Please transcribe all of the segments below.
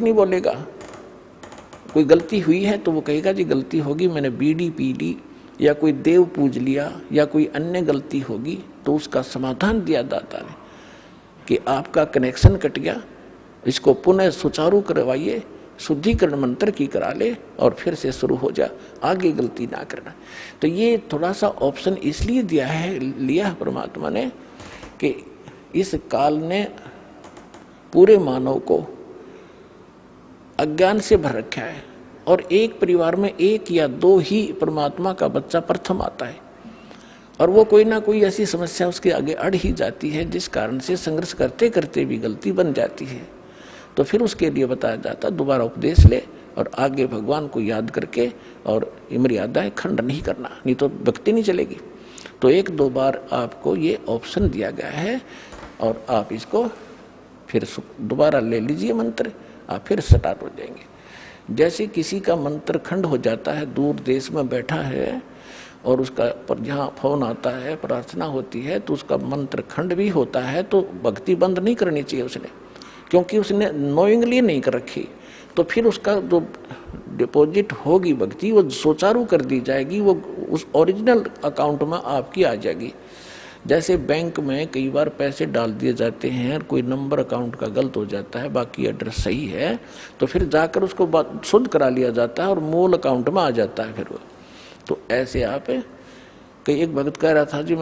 नहीं बोलेगा। कोई गलती हुई है तो वो कहेगा जी गलती होगी, मैंने बीड़ी पी ली या कोई देव पूज लिया या कोई अन्य गलती होगी, तो उसका समाधान दिया दाता ने कि आपका कनेक्शन कट गया, इसको पुनः सुचारू करवाइए, शुद्धिकरण मंत्र की करा ले और फिर से शुरू हो जा, आगे गलती ना करना। तो ये थोड़ा सा ऑप्शन इसलिए लिया है परमात्मा ने कि इस काल ने पूरे मानव को अज्ञान से भर रखा है और एक परिवार में एक या दो ही परमात्मा का बच्चा प्रथम आता है और वो कोई ना कोई ऐसी समस्या उसके आगे अड़ ही जाती है जिस कारण से संघर्ष करते करते भी गलती बन जाती है। तो फिर उसके लिए बताया जाता दोबारा उपदेश ले और आगे भगवान को याद करके और मर्यादाएं खंड नहीं करना, नहीं तो भक्ति नहीं चलेगी। तो एक दो बार आपको ये ऑप्शन दिया गया है और आप इसको फिर दोबारा ले लीजिए मंत्र, आप फिर स्टार्ट हो जाएंगे। जैसे किसी का मंत्र खंड हो जाता है, दूर देश में बैठा है और उसका पर जहाँ फोन आता है, प्रार्थना होती है तो उसका मंत्र खंड भी होता है, तो भक्ति बंद नहीं करनी चाहिए उसने, क्योंकि उसने नोइंगली नहीं कर रखी। तो फिर उसका जो डिपॉजिट होगी भक्ति वो सुचारू कर दी जाएगी, वो उस ओरिजिनल अकाउंट में आपकी आ जाएगी। जैसे बैंक में कई बार पैसे डाल दिए जाते हैं, कोई नंबर अकाउंट का गलत हो जाता है, बाकी एड्रेस सही है, तो फिर जाकर उसको शुद्ध करा लिया जाता है और मूल अकाउंट में आ जाता है फिर वो। तो ऐसे आप कई एक भगत कह रहा था जी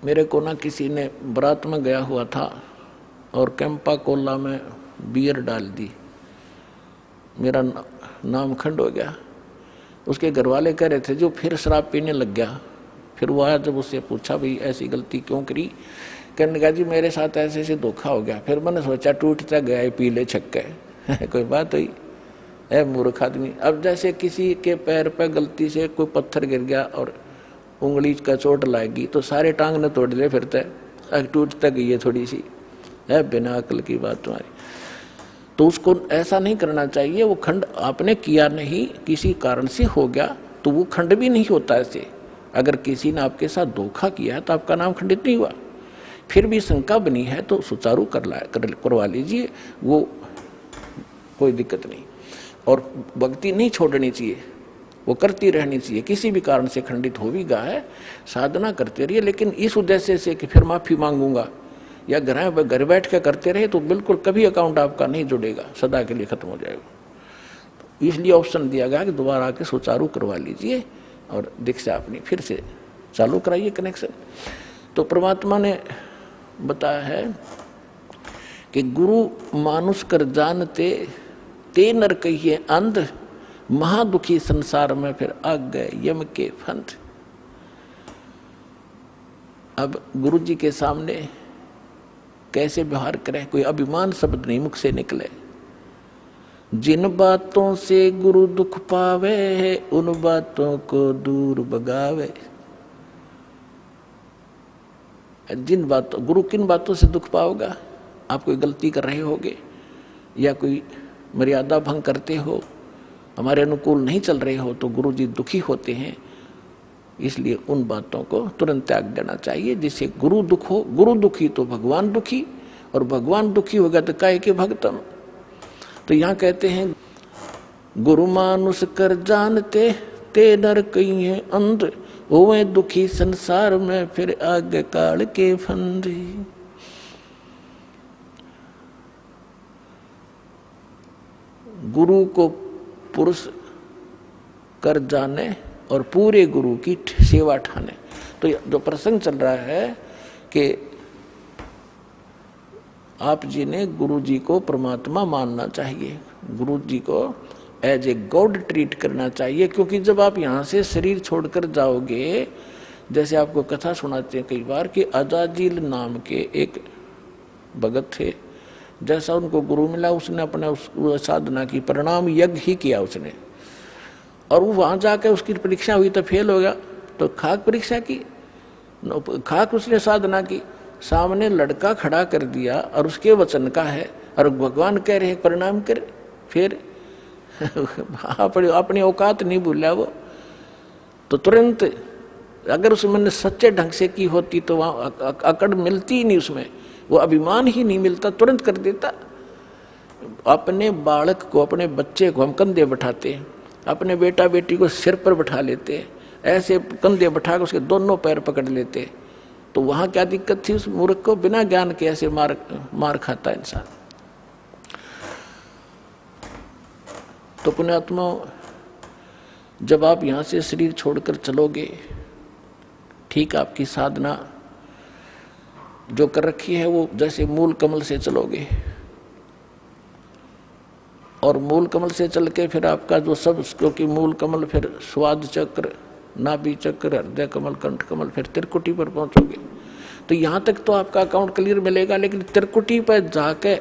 मेरे को ना किसी ने बारात में गया हुआ था और कैंपा कोला में बियर डाल दी, मेरा नाम खंड हो गया। उसके घर वाले कह रहे थे जो फिर शराब पीने लग गया। फिर वो आया, जब उससे पूछा भाई ऐसी गलती क्यों करी, कहने लगा जी मेरे साथ ऐसे ऐसे धोखा हो गया। फिर मैंने सोचा टूटता गया पीले छक्के कोई बात हुई है मूर्ख आदमी। अब जैसे किसी के पैर पे गलती से कोई पत्थर गिर गया और उंगली का चोट लाएगी तो सारे टांग ने तोड़ ले फिरते, टूटता गई है थोड़ी सी, है बिना अकल की बात तुम्हारी। तो उसको ऐसा नहीं करना चाहिए। वो खंड आपने किया नहीं, किसी कारण से हो गया तो वो खंड भी नहीं होता ऐसे। अगर किसी ने आपके साथ धोखा किया है तो आपका नाम खंडित नहीं हुआ। फिर भी शंका बनी है तो सुचारू करवा लीजिए, वो कोई दिक्कत नहीं। और भक्ति नहीं छोड़नी चाहिए, वो करती रहनी चाहिए। किसी भी कारण से खंडित हो भी गया है, साधना करते रहिए, लेकिन इस उद्देश्य से कि फिर माफी मांगूंगा या घर बैठ के करते रहे तो बिल्कुल कभी अकाउंट आपका नहीं जुड़ेगा, सदा के लिए खत्म हो जाएगा। इसलिए ऑप्शन दिया गया कि दोबारा आके सुचारू करवा लीजिए और दीक्षा अपनी फिर से चालू कराइए कनेक्शन। तो परमात्मा ने बताया है कि गुरु मानुष कर जानते ते नर कहिए अंध, महादुखी संसार में फिर आ गए यम के फंद। अब गुरु जी के सामने कैसे व्यवहार करें, कोई अभिमान शब्द नहीं मुख से निकले। जिन बातों से गुरु दुख पावे उन बातों को दूर भगावे। जिन बातों गुरु किन बातों से दुख पाओगा, आप कोई गलती कर रहे होगे या कोई मर्यादा भंग करते हो, हमारे अनुकूल नहीं चल रहे हो तो गुरु जी दुखी होते हैं। इसलिए उन बातों को तुरंत त्याग देना चाहिए जिससे गुरु दुख हो। गुरु दुखी तो भगवान दुखी, और भगवान दुखी होगा तो काहे के भक्तम। तो यहाँ कहते हैं गुरु मानुष कर जानते ते नर कहिए अंध, होवे दुखी संसार में फिर आगे काल के फंद। गुरु को पुरुष कर जाने और पूरे गुरु की सेवा ठाने। तो जो प्रसंग चल रहा है कि आप जी ने गुरु जी को परमात्मा मानना चाहिए, गुरु जी को एज ए गॉड ट्रीट करना चाहिए। क्योंकि जब आप यहाँ से शरीर छोड़कर जाओगे, जैसे आपको कथा सुनाते हैं कई बार कि अजाजिल नाम के एक भगत थे, जैसा उनको गुरु मिला उसने अपने साधना की परिणाम यज्ञ ही किया उसने, और वो वहाँ जाकर उसकी परीक्षा हुई तो फेल हो गया। तो खाक परीक्षा की, खाक उसने साधना की, सामने लड़का खड़ा कर दिया और उसके वचन का है और भगवान कह रहे परिणाम कर, फिर अपनी औकात नहीं भूला वो। तो तुरंत अगर उसमें सच्चे ढंग से की होती तो वहाँ अकड़ मिलती ही नहीं, उसमें वो अभिमान ही नहीं मिलता, तुरंत कर देता। अपने बालक को, अपने बच्चे को हम कंधे बैठाते हैं, अपने बेटा बेटी को सिर पर बैठा लेते हैं, ऐसे कंधे बैठा कर उसके दोनों पैर पकड़ लेते। तो वहां क्या दिक्कत थी उस मूर्ख को? बिना ज्ञान के ऐसे मार खाता इंसान। तो पुण्यात्मा, जब आप यहां से शरीर छोड़कर चलोगे, ठीक आपकी साधना जो कर रखी है वो जैसे मूल कमल से चलोगे, और मूल कमल से चल के फिर आपका जो सब, क्योंकि मूल कमल फिर स्वाद चक्र, नाभि चक्र, हृदय कमल, कंठ कमल, फिर त्रिकुटी पर पहुंचोगे। तो यहां तक तो आपका अकाउंट क्लियर मिलेगा, लेकिन त्रिकुटी पर जाके